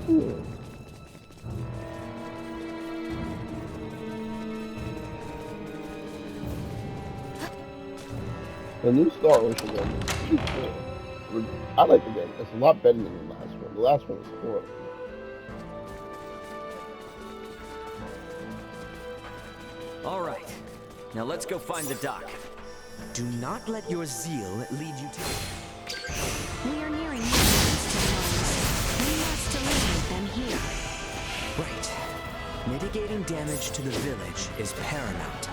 Hmm. The new Star Ocean game is pretty cool. I like the game. It's a lot better than the last one. The last one was horrible. All right. Now let's go find the dock. Do not let your zeal lead you to... We are nearing the entrance to the mines. We must eliminate them here. Right. Mitigating damage to the village is paramount.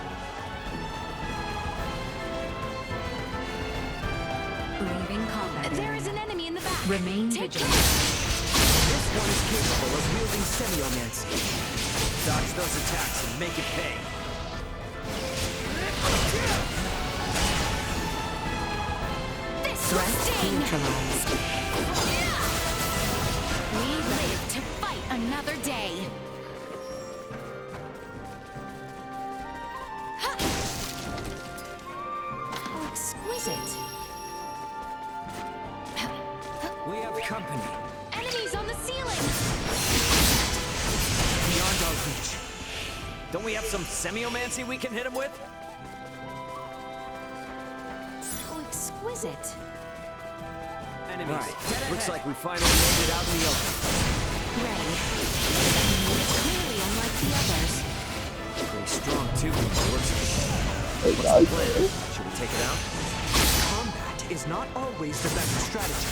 Leaving combat. There is an enemy in the back. Remain vigilant. This one is capable of wielding semiomancy. Dodge those attacks and make it pay. This threat neutralized. We live to fight another day. How exquisite. We have company. Enemies on the ceiling. Beyond our reach. Don't we have some semiomancy we can hit him with? How exquisite. Enemies. Right. Looks like we finally made it out in the open. Ready. Clearly unlike the others. Pretty strong too. Looks Hey What's guys, the plan? Should we take it out? Combat is not always the best strategy.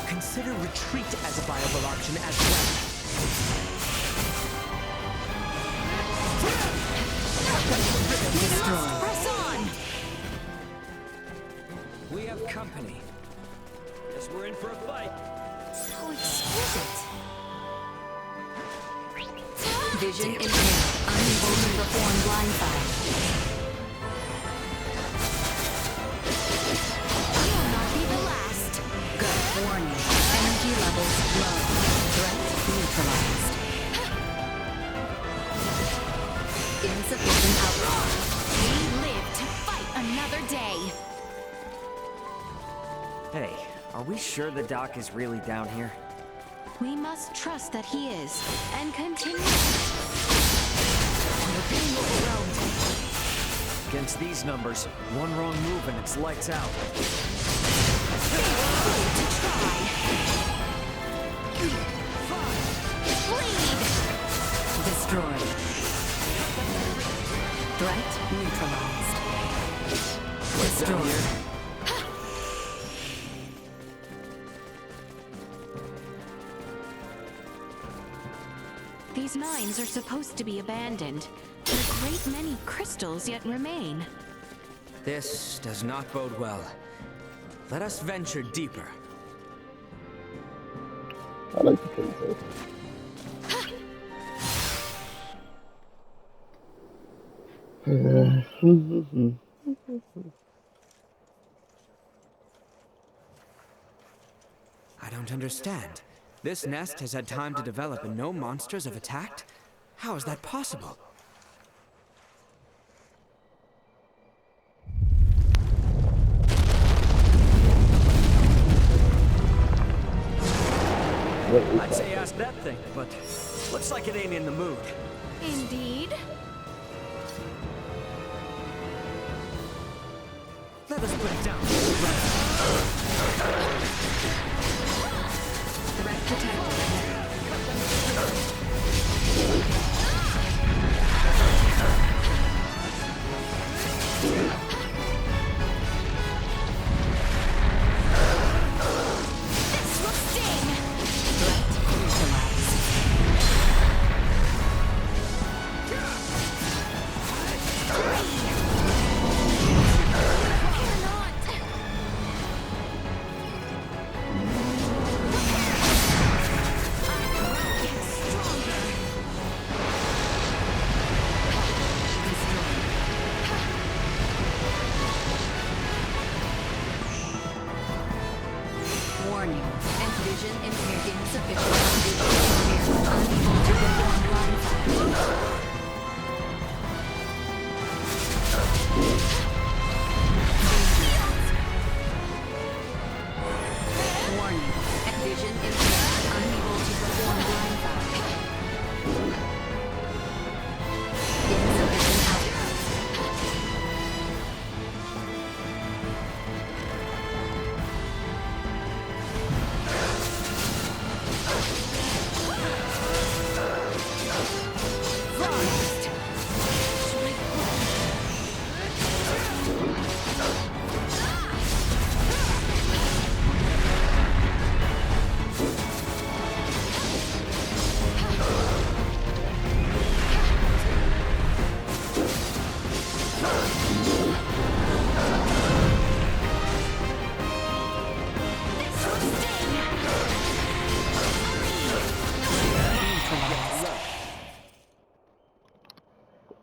Consider retreat as a viable option as well. Press on. We have company. Guess we're in for a fight. How exquisite. Vision impaired. Unable to perform blind fire. You will not be the last. Good. Warning. Energy levels low. Threat neutralized. Insufficient output. We live to fight another day. Hey, are we sure the dock is really down here? We must trust that he is, and continue. We're being overwhelmed. Against these numbers, one wrong move and it's lights out. To try. Bleed. Destroyed. Threat neutralized. Destroyed. These mines are supposed to be abandoned, but a great many crystals yet remain. This does not bode well. Let us venture deeper. I like the princess. I don't understand. This nest has had time to develop and no monsters have attacked? How is that possible? What is I'd say that? ask that thing, but looks like it ain't in the mood. Indeed. Let us put it down. Threat detected. This will sting. Neutralized.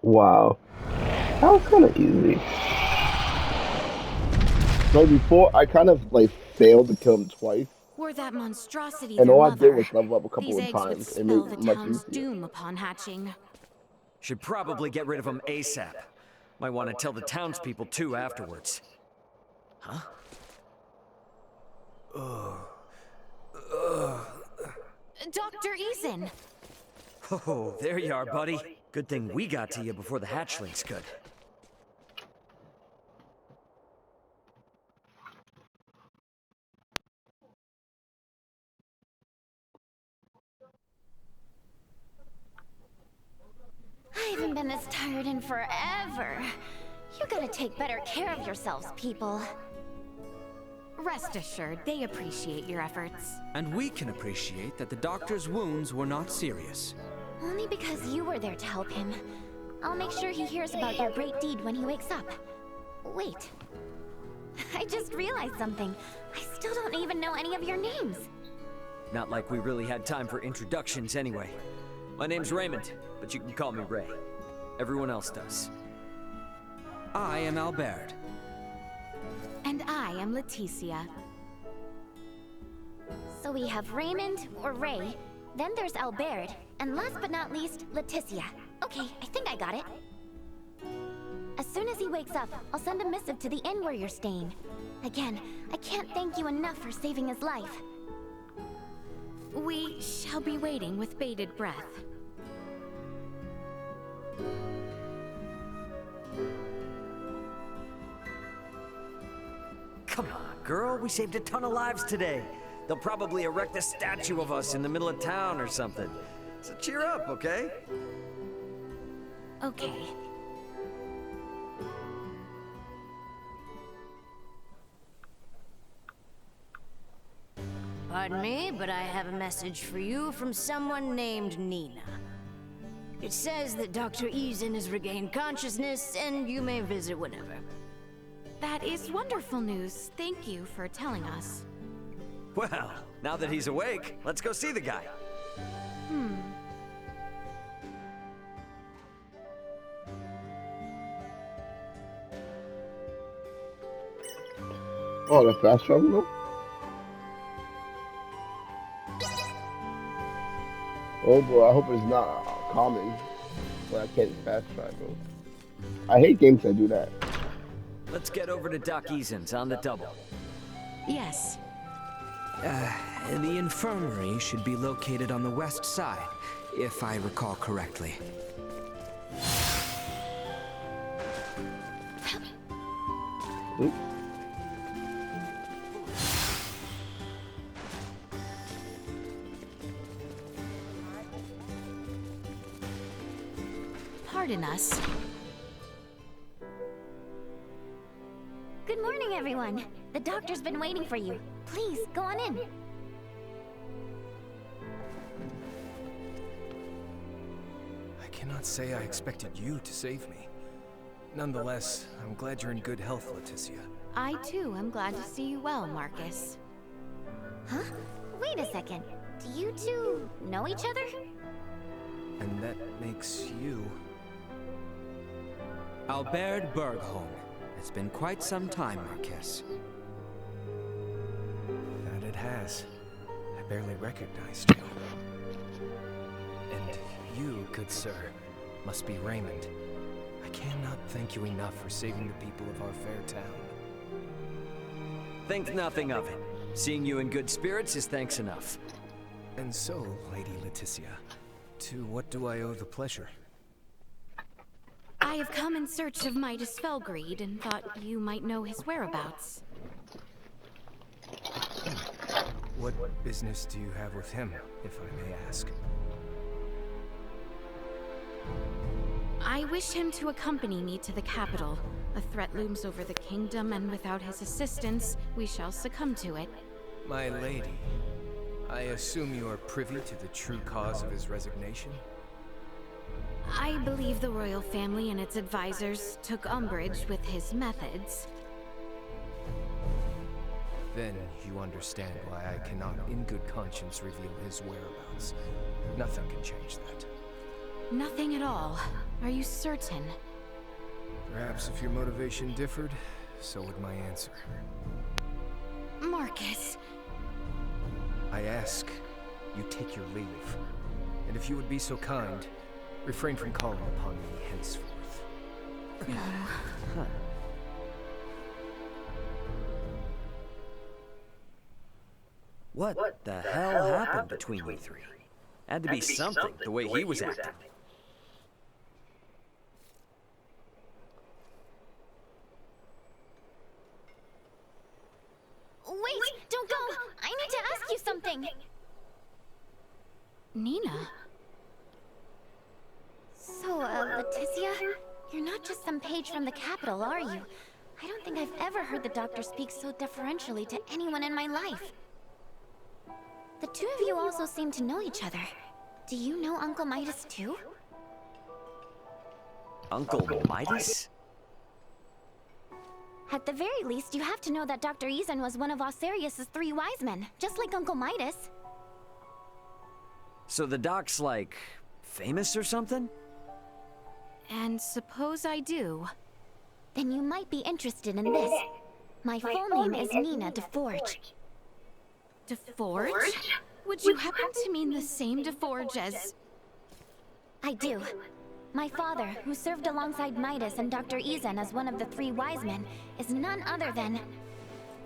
Wow. That was kind of easy. So before, I kind of like failed to kill him twice, Were that monstrosity and their all I did mother, was level up a these couple of eggs would times. It made spell the it much town's easier. doom upon hatching. Should probably get rid of him ASAP. Might want to tell the townspeople too afterwards. Huh? Dr. Eason! Oh, there you are, buddy. Good thing we got to you before the hatchlings could. I haven't been this tired in forever. You gotta take better care of yourselves, people. Rest assured, they appreciate your efforts. And we can appreciate that the doctor's wounds were not serious. Only because you were there to help him. I'll make sure he hears about your great deed when he wakes up. Wait. I just realized something. I still don't even know any of your names. Not like we really had time for introductions anyway. My name's Raymond, but you can call me Ray. Everyone else does. I am Albert. And I am Leticia. So we have Raymond, or Ray, then there's Albert, and last but not least, Leticia. Okay, I think I got it. As soon as he wakes up, I'll send a missive to the inn where you're staying. Again, I can't thank you enough for saving his life. We shall be waiting with bated breath. Come on, girl. We saved a ton of lives today. They'll probably erect a statue of us in the middle of town or something. So cheer up, okay? Okay. Pardon me, but I have a message for you from someone named Nina. It says that Dr. Eason has regained consciousness, and you may visit whenever. That is wonderful news. Thank you for telling us. Well, now that he's awake, let's go see the guy. Oh, the fast travel though? Oh boy, I hope it's not common where I can't fast travel. I hate games that do that. Let's get over to Doc Eason's on the double. Yes. The infirmary should be located on the west side, if I recall correctly. Oops. Pardon us. Good morning, everyone. The doctor's been waiting for you. Please, go on in. I cannot say I expected you to save me. Nonetheless, I'm glad you're in good health, Leticia. I too am glad to see you well, Marcus. Huh? Wait a second. Do you two know each other? And that makes you... Albert Bergholm. It's been quite some time, Marquess. That it has. I barely recognized you. And you, good sir, must be Raymond. I cannot thank you enough for saving the people of our fair town. Think nothing of it. Seeing you in good spirits is thanks enough. And so, Lady Leticia, to what do I owe the pleasure? I have come in search of Midas Felgreed and thought you might know his whereabouts. What business do you have with him, if I may ask? I wish him to accompany me to the capital. A threat looms over the kingdom, and without his assistance, we shall succumb to it. My lady, I assume you are privy to the true cause of his resignation? I believe the royal family and its advisors took umbrage with his methods. Then you understand why I cannot in good conscience reveal his whereabouts. Nothing can change that. Nothing at all. Are you certain? Perhaps if your motivation differed, so would my answer. Marcus. I ask, you take your leave. And if you would be so kind, refrain from calling upon me henceforth. What the hell happened between you three? Had to be something, the way he was acting. Wait, don't go! I need to ask you something! Nina? So, Leticia, you're not just some page from the capital, are you? I don't think I've ever heard the doctor speak so deferentially to anyone in my life. The two of you also seem to know each other. Do you know Uncle Midas too? Uncle Midas? At the very least, you have to know that Dr. Eason was one of Osarius's 3 wise men, just like Uncle Midas. So the doc's like, famous or something? And suppose I do. Then you might be interested in this. My full name is Nina DeForge. DeForge? Would you happen to mean the same DeForge as... I do. My father, who served alongside Midas and Dr. Eason as one of the 3 wise men, is none other than...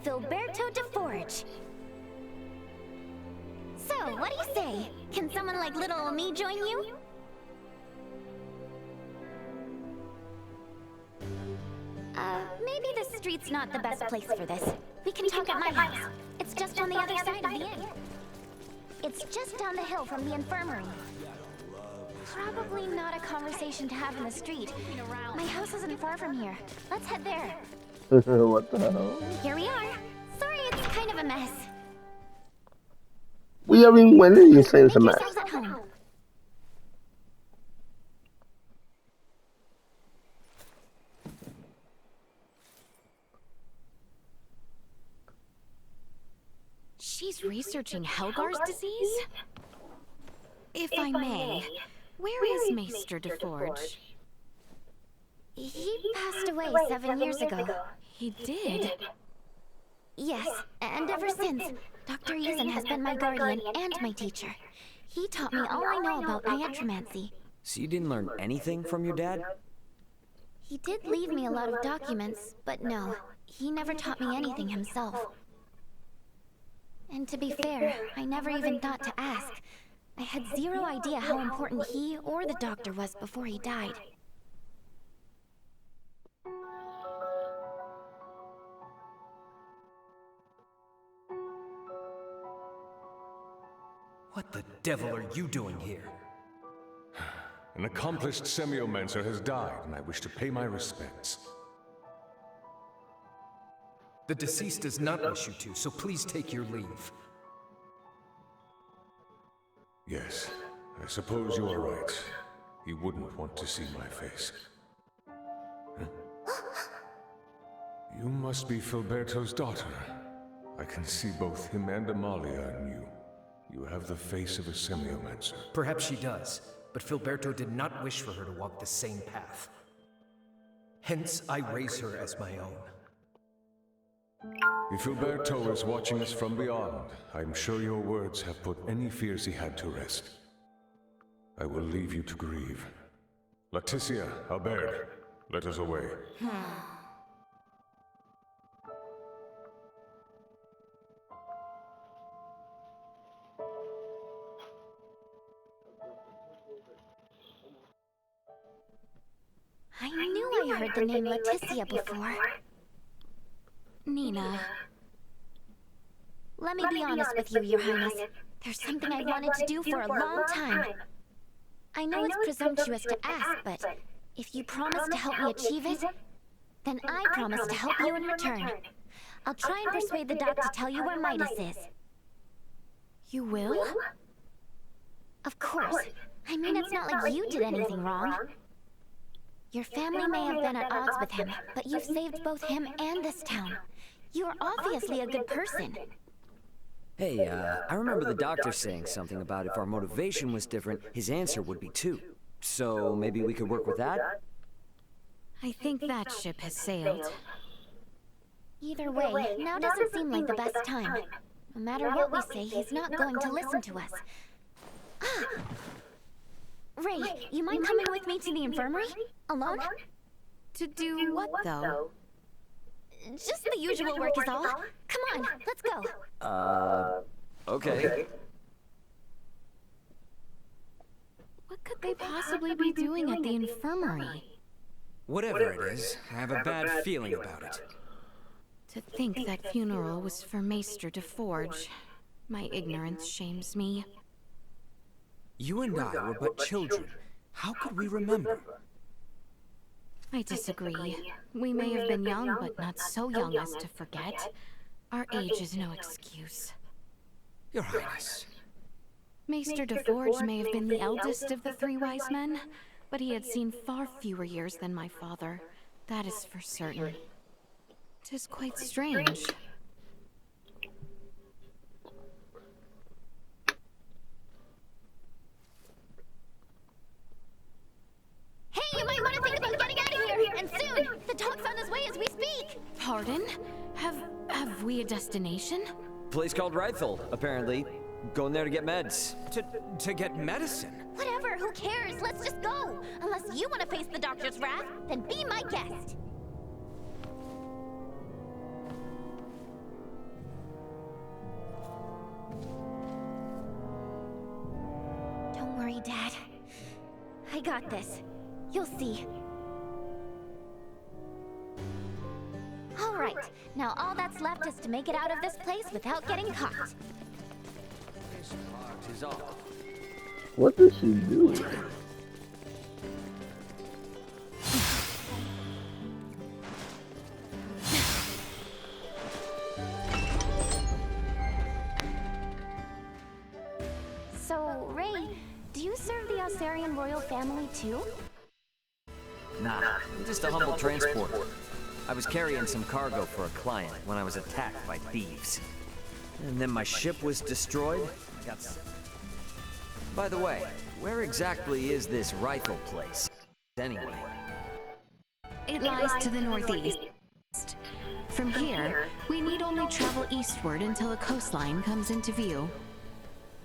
Filberto DeForge. So, what do you say? Can someone like little ol' me join you? Maybe the street's not the best place for this. We can talk at my house. It's just on the other side of the inn. It's just down the hill from the infirmary. Probably not a conversation to have in the street. My house isn't far from here. Let's head there. What the hell? Here we are. Sorry, it's kind of a mess. We are in when you say it's a Make mess. yourselves at home. She's researching Helgar's disease? If I may, where is Maester DeForge? He passed away 7 years ago. He did? Yes, and ever since, Dr. Eason has been my guardian and my teacher. He taught me all I know about niatromancy. So you didn't learn anything from your dad? He did leave me a lot of documents, but no, he never taught me anything himself. And to be fair, I never even thought to ask. I had zero idea how important he or the doctor was before he died. What the devil are you doing here? An accomplished semiomancer has died, and I wish to pay my respects. The deceased does not wish you to, so please take your leave. Yes, I suppose you are right. He wouldn't want to see my face. Huh? You must be Filberto's daughter. I can see both him and Amalia in you. You have the face of a semiomancer. Perhaps she does, but Filberto did not wish for her to walk the same path. Hence, I raise her as my own. If Filberto is watching us from beyond, I'm sure your words have put any fears he had to rest. I will leave you to grieve. Leticia, Albert, let us away. I knew I heard the name Leticia before. Nina. Let me be honest with you, Your Highness. There's something I wanted to do for a long time. I know it's presumptuous to ask, but if you promise to help me achieve it, then I promise to help you in return. I'll try and persuade the doc to tell you where Midas is. You will? Of course. I mean, it's not like you did anything wrong. Your family may have been at odds with him, but you've saved both him and this town. You are obviously a good person. Hey, I remember the doctor saying something about if our motivation was different, his answer would be too. So maybe we could work with that? I think that ship has sailed. Either way, now doesn't seem like the best time. No matter what we say, he's not going to listen to us. Ah! Ray, you mind coming with me to the infirmary? Alone? To do what, though? Just the usual work is all. Come on, let's go. Okay. What could they possibly be doing at the infirmary? Whatever it is, I have a bad feeling about it. To think that funeral was for Maester DeForge. My ignorance shames me. You and I were but children. How could we remember? I disagree. We may have been young, but not so young as to forget. Our age is no excuse. Your Highness. Maester DeForge may have been the eldest of the three wise men, but he had seen far fewer years than my father. That is for certain. 'Tis quite strange. Hey, you might want to think about getting out of here, and soon! The dog's on his way as we speak! Pardon? Have we a destination? Place called Rifle, apparently. Going there to get meds. To get medicine? Whatever, who cares? Let's just go! Unless you want to face the doctor's wrath, then be my guest! Don't worry, Dad. I got this. You'll see. All right, now all that's left is to make it out of this place without getting caught. This part is off. What does she do? So, Ray, do you serve the Osarian royal family too? Nah, I'm just a humble transporter. I was carrying some cargo for a client when I was attacked by thieves. And then my ship was destroyed. By the way, where exactly is this Rifle place? Anyway. It lies to the northeast. From here, we need only travel eastward until a coastline comes into view.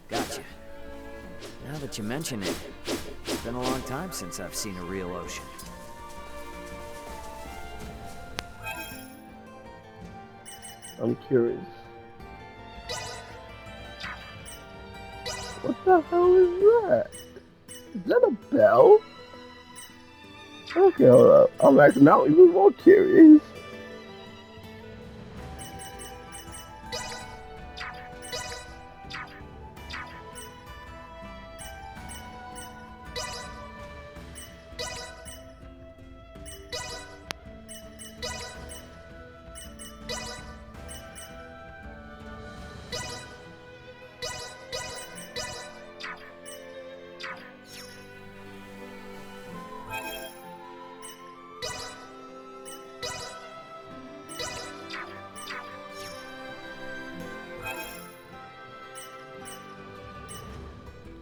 Gotcha. Now that you mention it, it's been a long time since I've seen a real ocean. I'm curious. What the hell is that? Is that a bell? Okay, hold up. I'm actually now even more curious.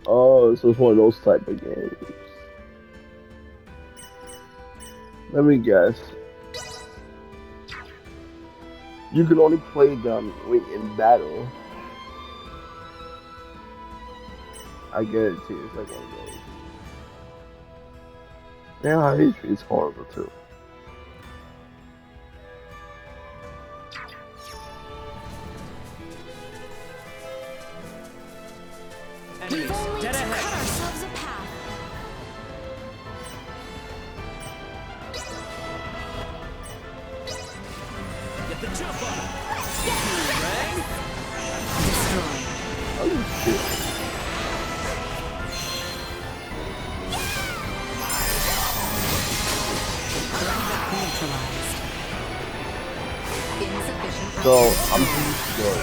Oh, this is one of those type of games. Let me guess. You can only play them when in battle. I get it too, it's like one of those. Yeah, it's horrible too. Enemies, We've only dead to ahead. cut ourselves a path. Get the jump on him. Oh shit. So, I'm good.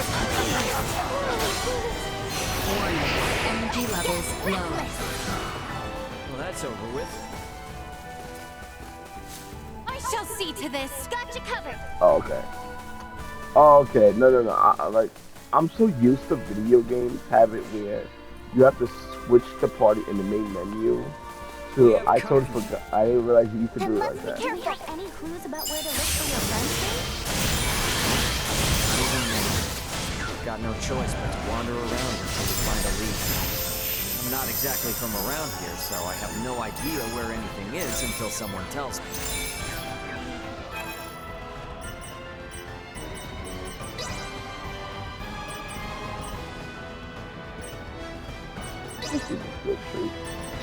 Energy levels low. Well, that's over with. I shall see to this. Got you covered. Oh, okay. Oh, okay. No. I'm so used to video games have it where you have to switch the party in the main menu. Dude, I totally forgot. I didn't realize you could Then do it let's like be that. careful. Have any clues about where to look for your friends, Got no choice but to wander around until we find a lead. I'm not exactly from around here, so I have no idea where anything is until someone tells me.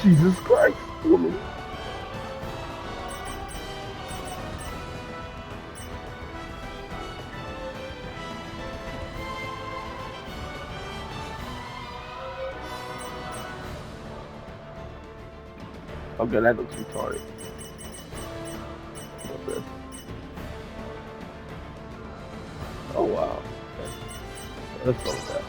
Jesus Christ, woman. Okay, that looks retarded. Okay. Oh wow. Okay. Let's go with that.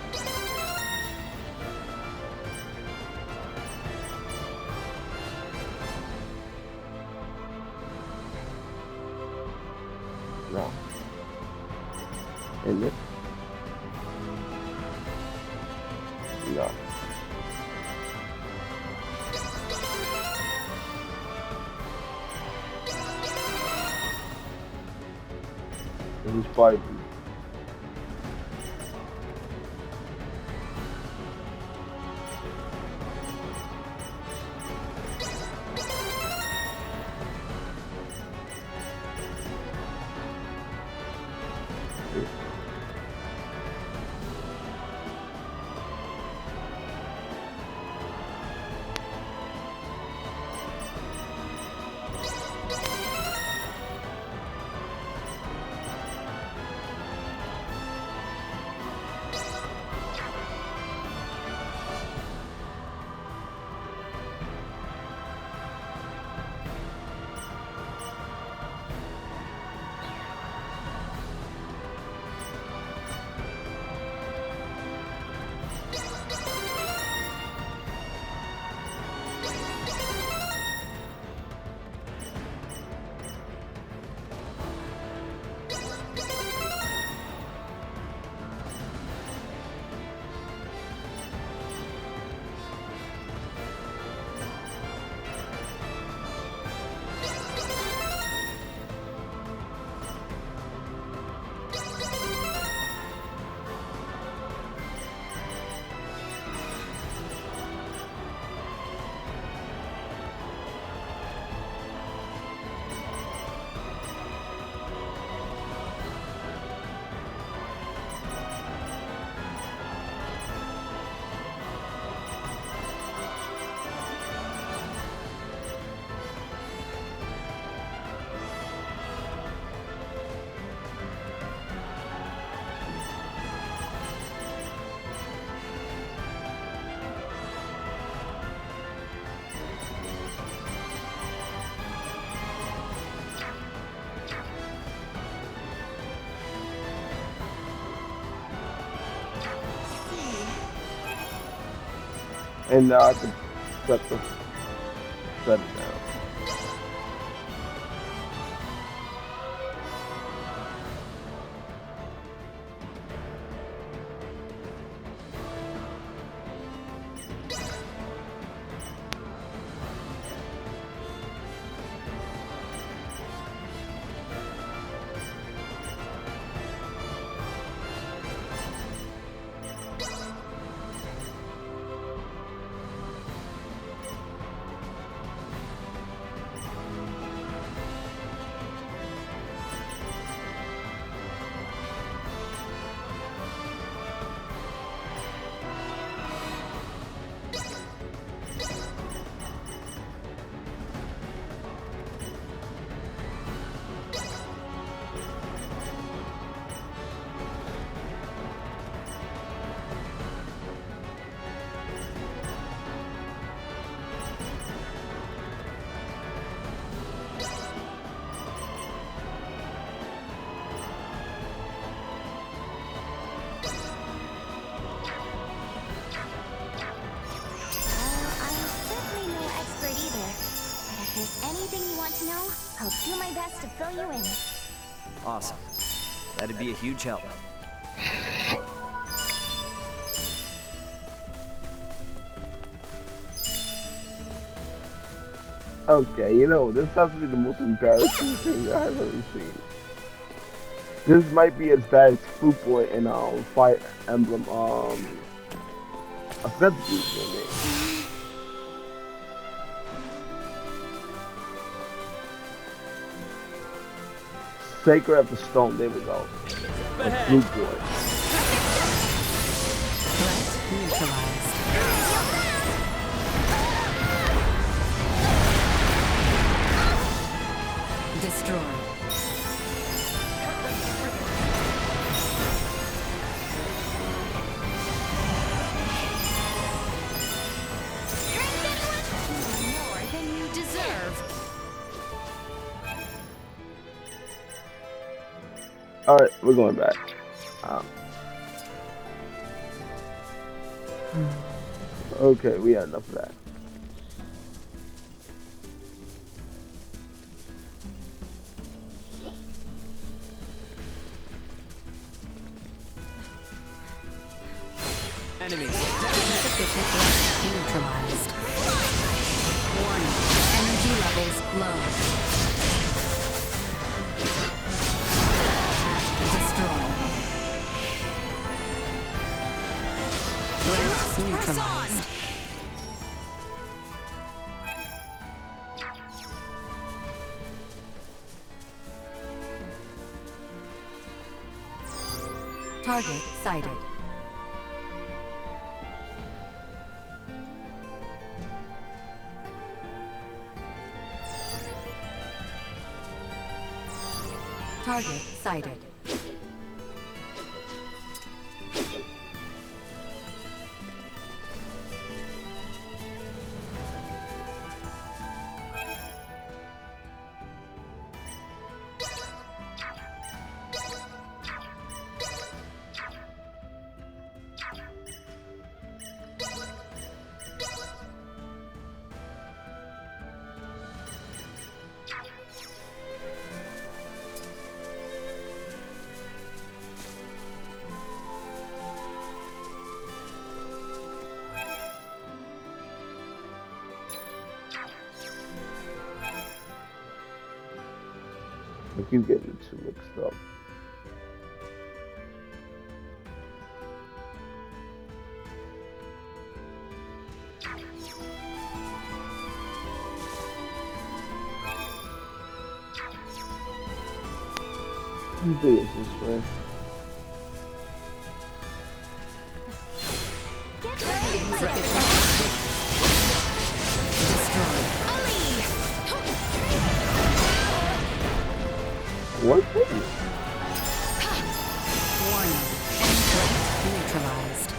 No. Is it? No. It was 5. And now I can set it down. to know, I'll do my best to fill you in. Awesome. That'd be a huge help. Okay, you know, this has to be the most embarrassing thing that I've ever seen. This might be as bad as Fruit Boy in Fire Emblem Offensive remake. Sacred of the Stone, there we go. Like Fruit Boy. Threat neutralized. Destroy. More than you deserve. Alright, we're going back. Okay, we had enough of that. Enemies. Insufficient threat neutralized. Warning. Energy levels low. Destroy. Threats neutralized. Target sighted. Target sighted. I keep getting too mixed up. Who do this way? What? Warning. Threat neutralized.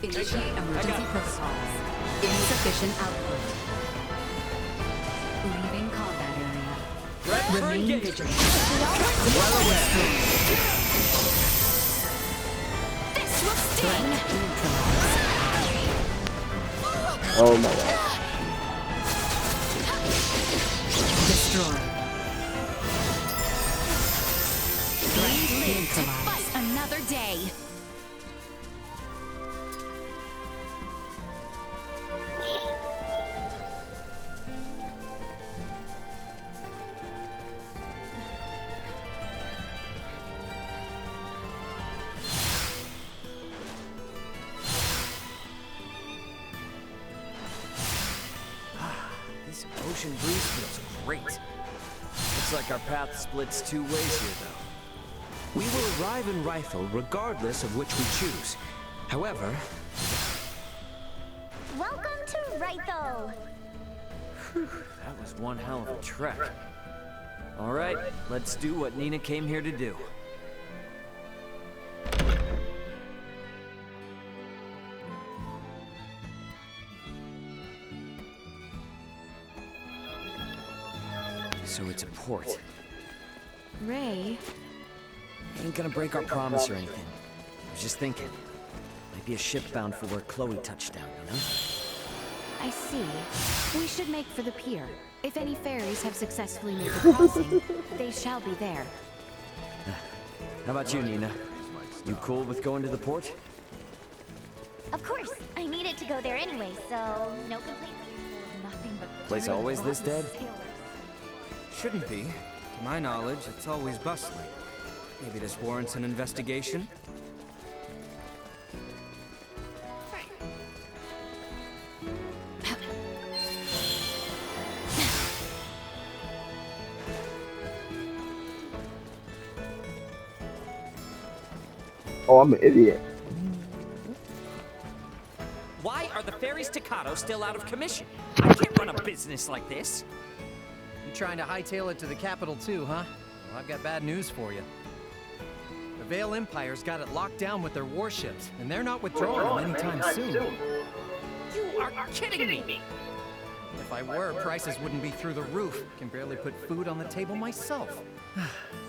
Initiate emergency protocols. Insufficient output. Leaving combat area. Remain vigilant. Well aware. Threat neutralized. Oh my god. Destroy. Threat neutralized. Fight another day. This ocean breeze feels great. Looks like our path splits two ways here, though. We will arrive in Rifle regardless of which we choose. However, Welcome to Rythel. That was one hell of a trek. All right, let's do what Nina came here to do. So it's a port. Ray, Ain't gonna break our promise or anything. I was just thinking. Might be a ship bound for where Chloe touched down, you know? I see. We should make for the pier. If any ferries have successfully made the crossing, they shall be there. How about you, Nina? You cool with going to the port? Of course. I needed to go there anyway, so no complaints. Nothing but Place always this dead? Shouldn't be. To my knowledge, it's always bustling. Maybe this warrants an investigation? Oh, I'm an idiot. Why are the ferries to Kato still out of commission? I can't run a business like this. You trying to hightail it to the capital too, huh? Well, I've got bad news for you. The Vale Empire's got it locked down with their warships, and they're not withdrawing anytime soon. You are kidding me! If I were, prices wouldn't be through the roof. Can barely put food on the table myself.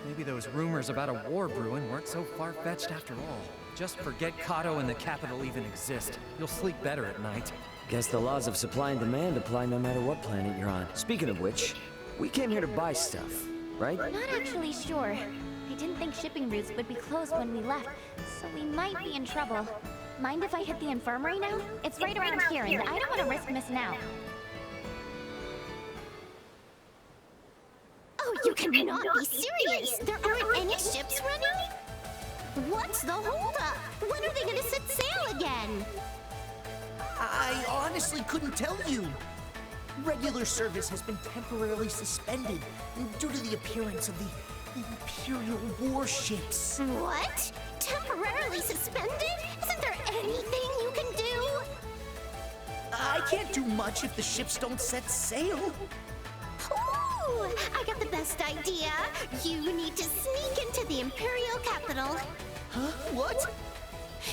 Maybe those rumors about a war brewing weren't so far-fetched after all. Just forget Kato and the capital even exist. You'll sleep better at night. Guess the laws of supply and demand apply no matter what planet you're on. Speaking of which, we came here to buy stuff, right? Not actually sure. I didn't think shipping routes would be closed when we left, so we might be in trouble. Mind if I hit the infirmary now? It's right around here, and I don't want to risk missing out. Oh, you cannot be serious! There aren't any ships running? What's the holdup? When are they gonna set sail again? I honestly couldn't tell you. Regular service has been temporarily suspended due to the appearance of the Imperial warships. What? Temporarily suspended? Isn't there anything you can do? I can't do much if the ships don't set sail. Ooh, I got the best idea. You need to sneak into the Imperial capital. Huh? What?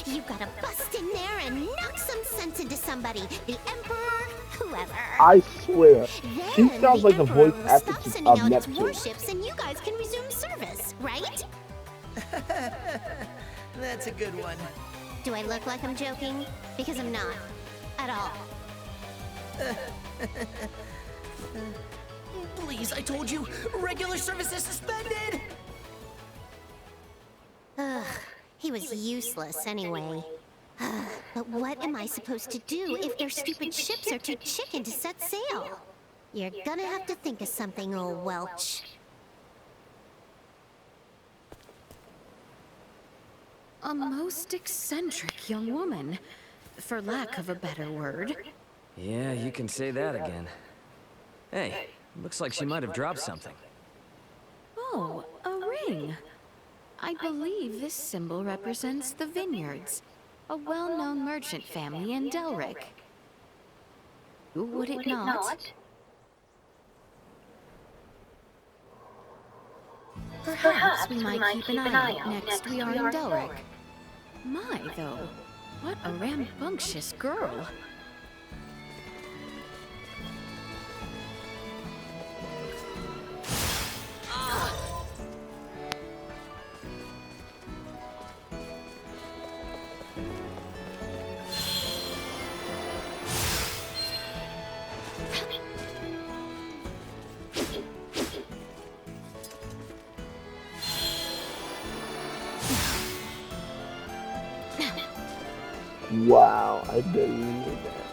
You gotta bust in there and knock some sense into somebody. The Emperor, whoever. I swear, she Then sounds like the Emperor voice will actress stop sending of out its Neptune. warships and you guys can resume service, right? That's a good one. Do I look like I'm joking? Because I'm not. At all. Please, I told you, regular service is suspended! Ugh, he was useless anyway. But what am I supposed to do if their stupid ships are too chicken to set sail? You're gonna have to think of something, old Welch. A most eccentric young woman, for lack of a better word. Yeah, you can say that again. Hey, looks like she might have dropped something. Oh, a ring. I believe this symbol represents the Vineyards, a well-known merchant family in Delric. Would it not? Perhaps we might keep an eye out next we are in Delric. My, though, what a rambunctious girl. Wow, I didn't know that.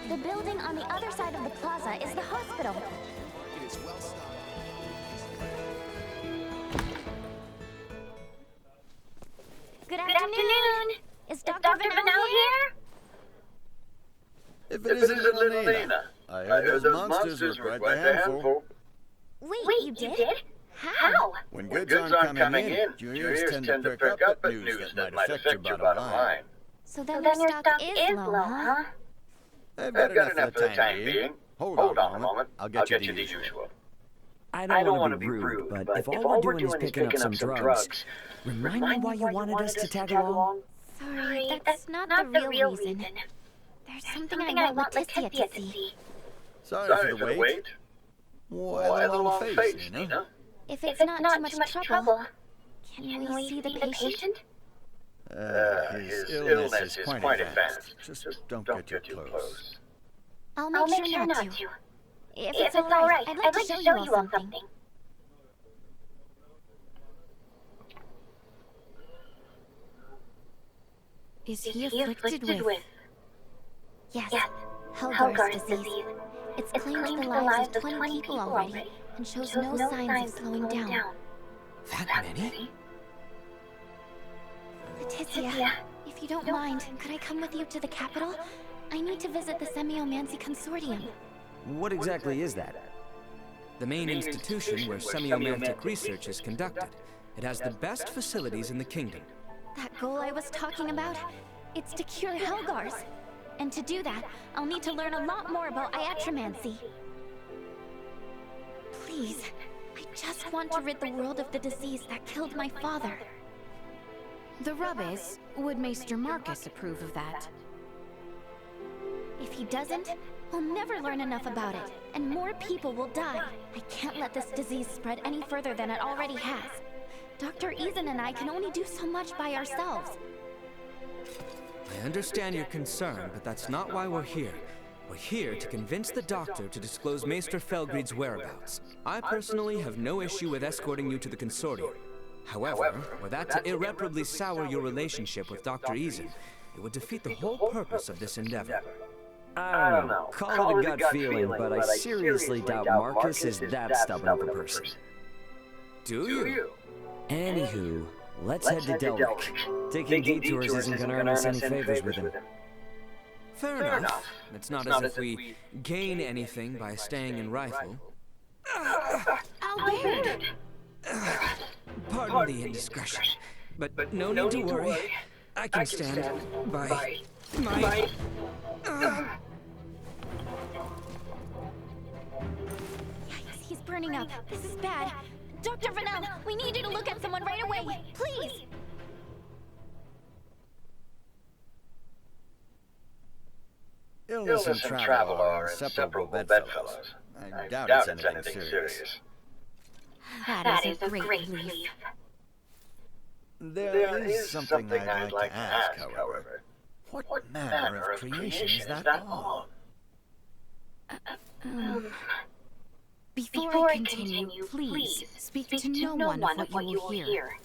The building on the other side of the plaza is the hospital. Good afternoon. Is Dr. Vanel here? If it isn't little Nina. I heard those monsters were quite the handful. Wait, you did? How? When goods aren't coming in, juniors tend to perk up at news that might affect your bottom line. So then your stock is low, huh? I've got enough for the time being. Hold on a moment. I'll get you the usual. I don't want to be rude, but if all we're doing is picking up some drugs, remind me why you wanted us to tag along? Sorry, that's not the real reason. There's something I want Leticia to see. Sorry for the wait. Why the long face, Nina? If it's not too much trouble, can we see the patient? His illness is quite advanced. Just don't get too close. I'll make sure not to. If it's alright, I'd like to show you all something. Is he afflicted with? Yes, Helgar's disease. It's claimed the lives of 20 people already, and shows no signs of slowing down. That many? Leticia, if you don't mind, could I come with you to the capital? I need to visit the Semiomancy Consortium. What exactly is that? The main institution where semiomantic research is conducted. It has the best facilities in the kingdom. That goal I was talking about? It's to cure Helgars. And to do that, I'll need to learn a lot more about iatromancy. Please, I just want to rid the world of the disease that killed my father. The rub is, would Maester Marcus approve of that? If he doesn't, we'll never learn enough about it, and more people will die. I can't let this disease spread any further than it already has. Dr. Eason and I can only do so much by ourselves. I understand your concern, but that's not why we're here. We're here to convince the doctor to disclose Maester Felgreid's whereabouts. I personally have no issue with escorting you to the consortium. However, were that to irreparably sour your relationship with Dr. Eason, it would defeat the whole purpose of this endeavor. I don't know. Call it a gut feeling, but I seriously doubt Marcus is that stubborn of a person. Do you? Anywho, let's head to Delvic. Taking detours isn't gonna earn us any favors with him. Fair enough. It's not as if we gain anything by staying in Rifle. Albert! Pardon the indiscretion, but no need to worry. I can stand by my... Yikes, he's burning up. This is bad. Dr. Vanel, we need you to look at someone right away. Please! Illness and travel are inseparable bedfellows. I doubt it's anything serious. That is a great relief. There is something I'd like to ask, however. What manner of creation is that all? Before I continue, please speak to no one of what you will hear.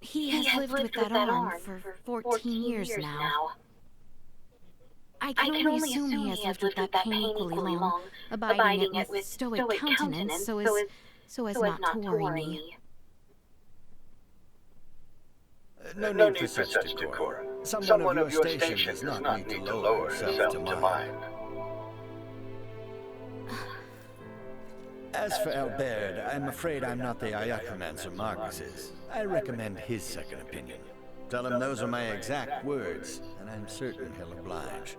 He has lived with that arm for 14 years now. I can only assume he has lived with that pain equally long, abiding it with stoic countenance so as not to worry me. No need for such decorum. Someone of your station does not need to lower himself to mine. As for Albert, I'm afraid I'm not the Iatromancer Marcus is. I recommend his second opinion. Tell him those are my exact words, and I'm certain he'll oblige.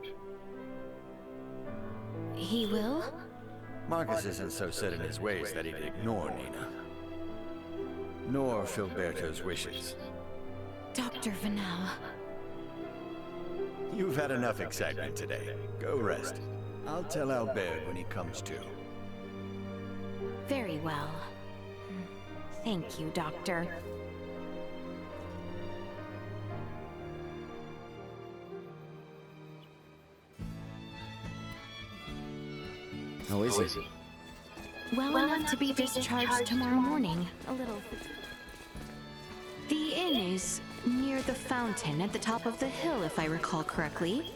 He will? Marcus isn't so set in his ways that he'd ignore Nina. Nor Filberto's wishes. Dr. Vanel. You've had enough excitement today. Go rest. I'll tell Albert when he comes to. Very well. Thank you, Doctor. How is he? Well enough to be discharged tomorrow morning. A little. The inn is near the fountain at the top of the hill, if I recall correctly.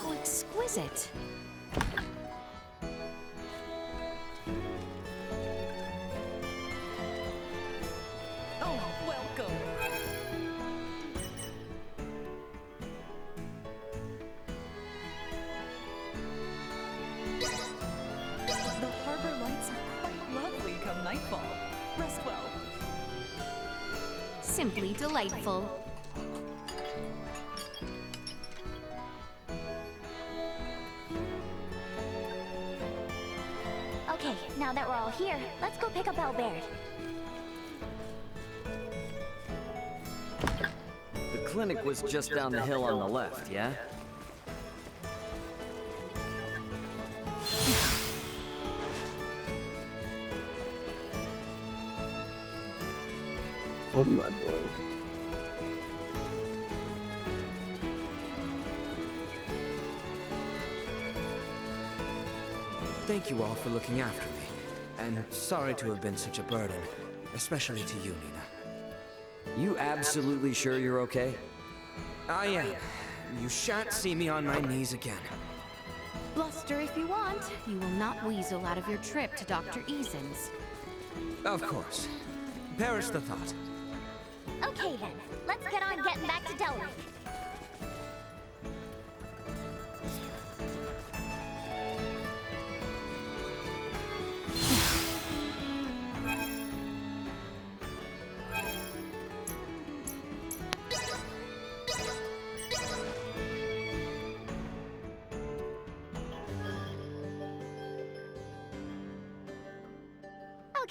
How exquisite. Oh, welcome. The harbor lights are quite lovely come nightfall. Rest well. Simply delightful. Okay, now that we're all here, let's go pick up Albert. The clinic was just down the hill on the left, yeah? What am I doing? thank you all for looking after me. And sorry to have been such a burden, especially to you, Nina. You absolutely sure you're okay? I am. You shan't see me on my knees again. Bluster if you want. You will not weasel out of your trip to Dr. Eason's. Of course. Perish the thought. Okay then, let's get on getting back to Delric.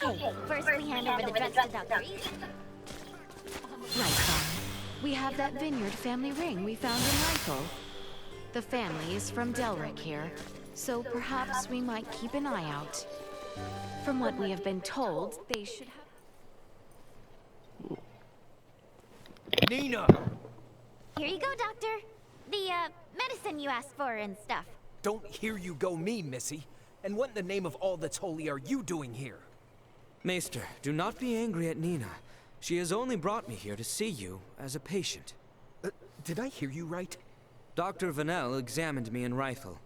Okay, first we hand over the drugs to Dr. Eason. Right, then. We have that Vineyard family ring we found in Rifle. The family is from Delric here, so perhaps we might keep an eye out. From what we have been told, they should have... Nina! Here you go, Doctor. The, medicine you asked for and stuff. Don't hear you go me, Missy. And what in the name of all that's holy are you doing here? Maester, do not be angry at Nina. She has only brought me here to see you as a patient. Did I hear you right? Dr. Vanel examined me in Rifle.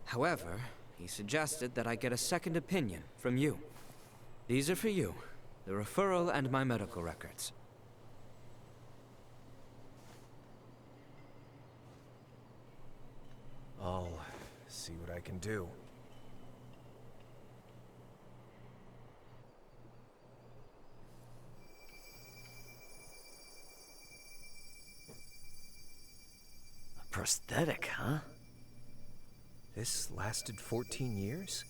However, he suggested that I get a second opinion from you. These are for you, the referral and my medical records. I'll see what I can do. Prosthetic, huh? This lasted 14 years?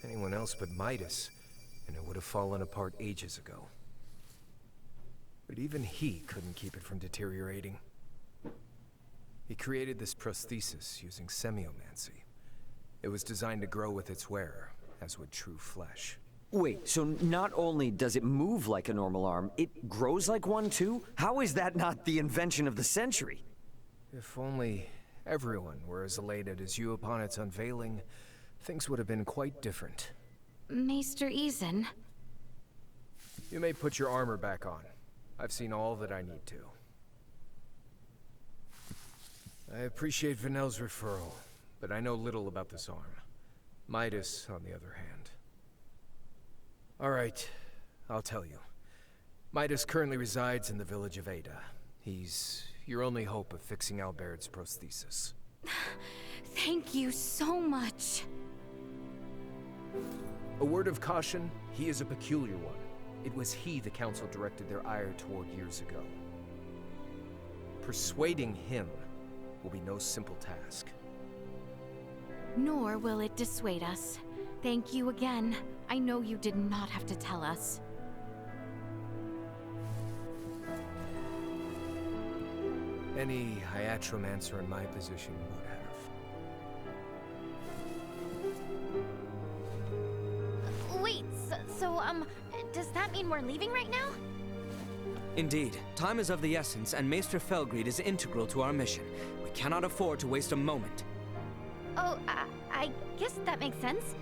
Anyone else but Midas, and it would have fallen apart ages ago. But even he couldn't keep it from deteriorating. He created this prosthesis using semiomancy. It was designed to grow with its wearer, as would true flesh. Wait, so not only does it move like a normal arm, it grows like one too? How is that not the invention of the century? If only everyone were as elated as you upon its unveiling, things would have been quite different. Maester Eason. You may put your armor back on. I've seen all that I need to. I appreciate Vanel's referral, but I know little about this arm. Midas, on the other hand. All right, I'll tell you. Midas currently resides in the village of Ada. He's your only hope of fixing Albaird's prosthesis. Thank you so much. A word of caution, he is a peculiar one. It was he the council directed their ire toward years ago. Persuading him will be no simple task. Nor will it dissuade us. Thank you again. I know you did not have to tell us. Any Iatromancer in my position would have. Wait, does that mean we're leaving right now? Indeed. Time is of the essence, and Maester Felgreed is integral to our mission. We cannot afford to waste a moment. Oh, I guess that makes sense.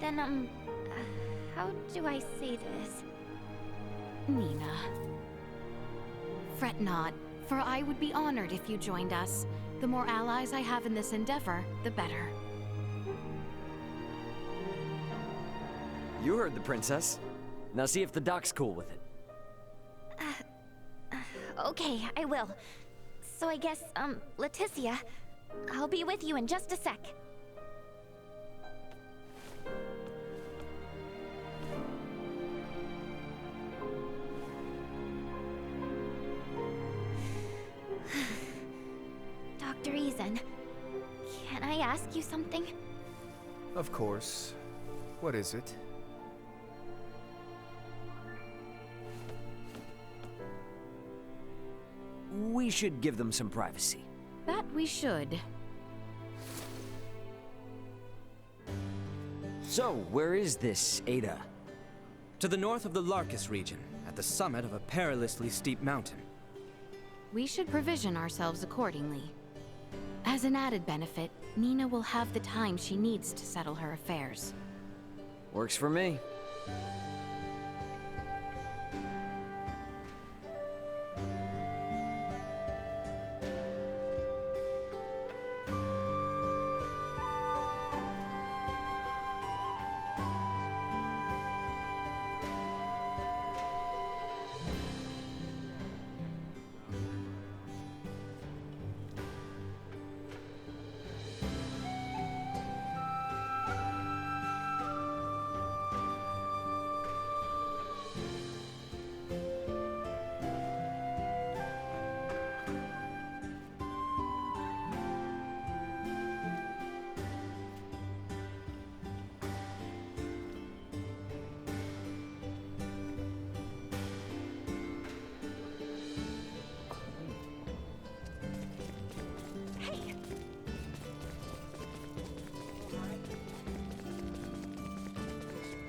Then, how do I say this? Nina. Fret not, for I would be honored if you joined us. The more allies I have in this endeavor, the better. You heard the princess. Now see if the doc's cool with it. Okay, I will. So I guess, Leticia, I'll be with you in just a sec. Dr. Eason, can I ask you something? Of course. What is it? We should give them some privacy. That we should. So, where is this Ada? To the north of the Larkus region, at the summit of a perilously steep mountain. We should provision ourselves accordingly. As an added benefit, Nina will have the time she needs to settle her affairs. Works for me.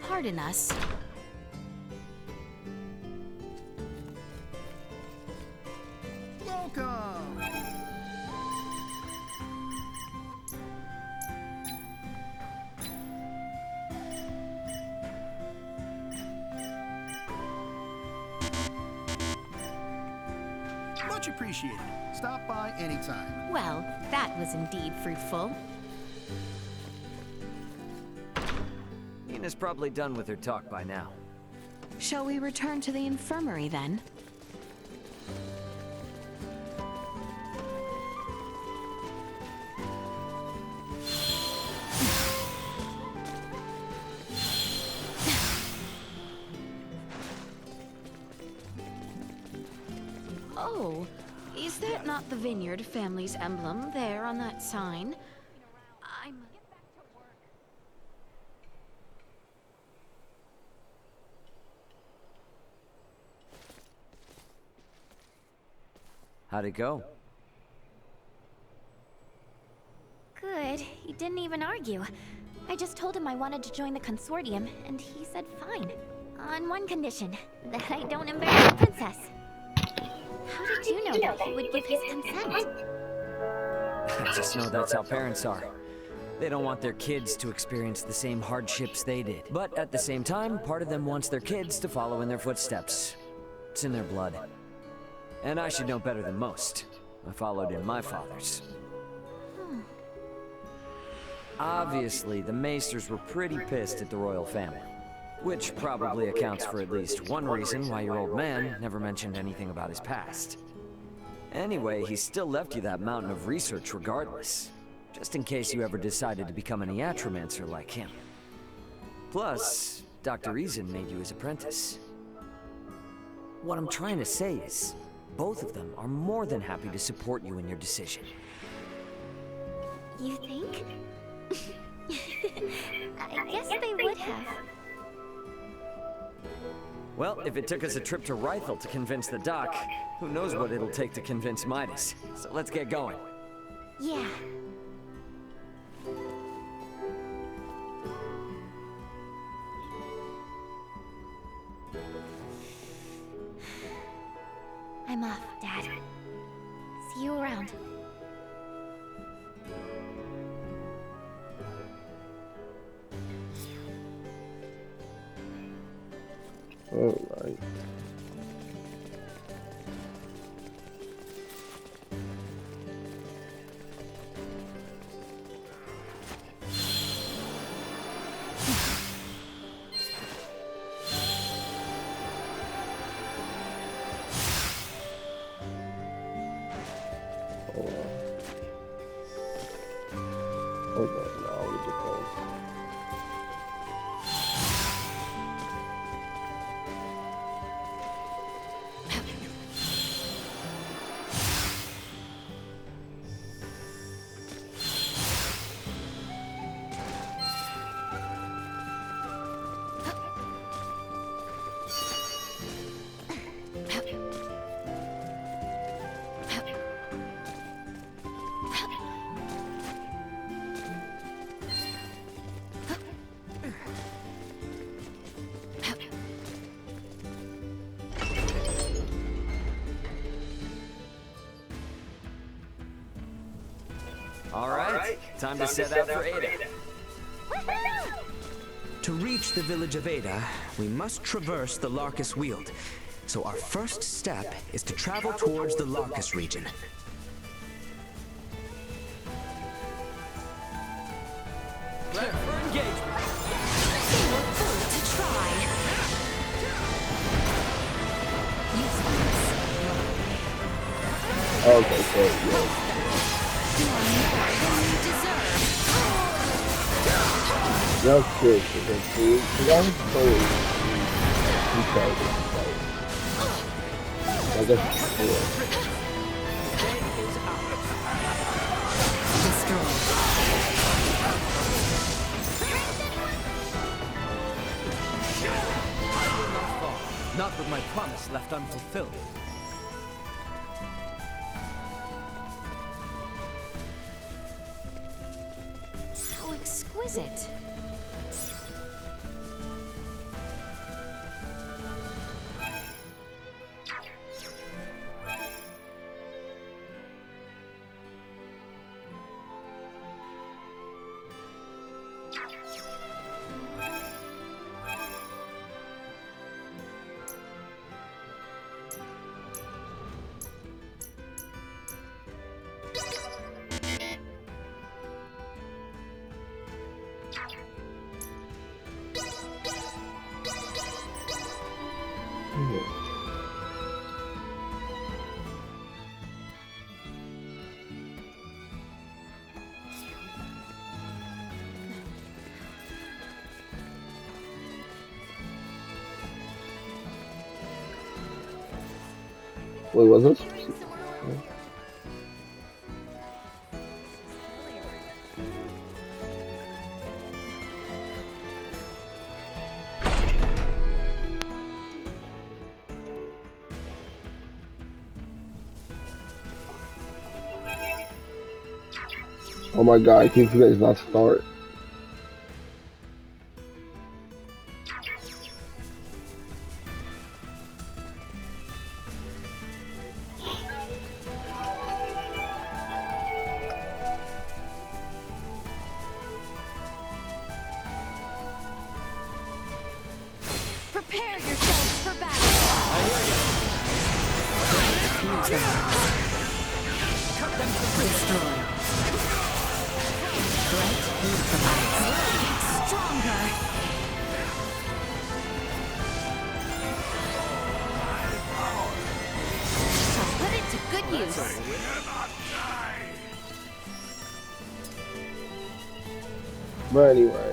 Pardon us. Welcome! Much appreciated. Stop by anytime. Well, that was indeed fruitful. Nina's probably done with her talk by now. Shall we return to the infirmary then? Oh, is that not the Vineyard family's emblem there on that sign? How'd it go? Good. He didn't even argue. I just told him I wanted to join the consortium, and he said fine. On one condition, that I don't embarrass the princess. How did you know that he would give his consent? I just know that's how parents are. They don't want their kids to experience the same hardships they did. But at the same time, part of them wants their kids to follow in their footsteps. It's in their blood. And I should know better than most. I followed in my father's. Obviously, the Maesters were pretty pissed at the royal family. Which probably accounts for at least one reason why your old man never mentioned anything about his past. Anyway, he still left you that mountain of research regardless. Just in case you ever decided to become an iatromancer like him. Plus, Dr. Reason made you his apprentice. What I'm trying to say is, both of them are more than happy to support you in your decision. You think? I guess they would have. Well, if it took us a trip to Rythel to convince the doc, who knows what it'll take to convince Midas. So let's get going. Yeah. I'm off, Dad. See you around. Alright. Hold on, now we get those. Alright, time to set out for Ada. To reach the village of Ada, we must traverse the Larkus Weald. So our first step is to travel towards the Larkus region. Clear for engagement. They were full to try. Okay, so yeah. You are more than you deserve. That's true. Because I'm told he tried it. I guess it's cool. Not with my promise left unfulfilled. How exquisite. Wait, was this? Oh my god, I keep forgetting it's not start. Prepare yourselves for battle. Cut them to destroy. Get stronger. Shall put it to good use. But anyway,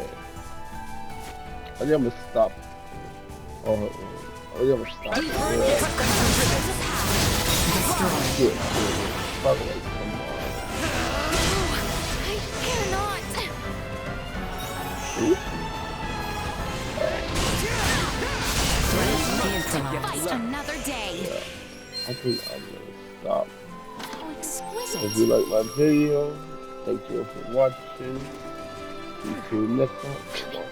I think I'm gonna stop. Oh, I think I'm gonna stop. Yeah. By the way, come on. I cannot. Fight another day. I think I'm gonna stop. How exquisite. If you like my video, thank you for watching. See you next time.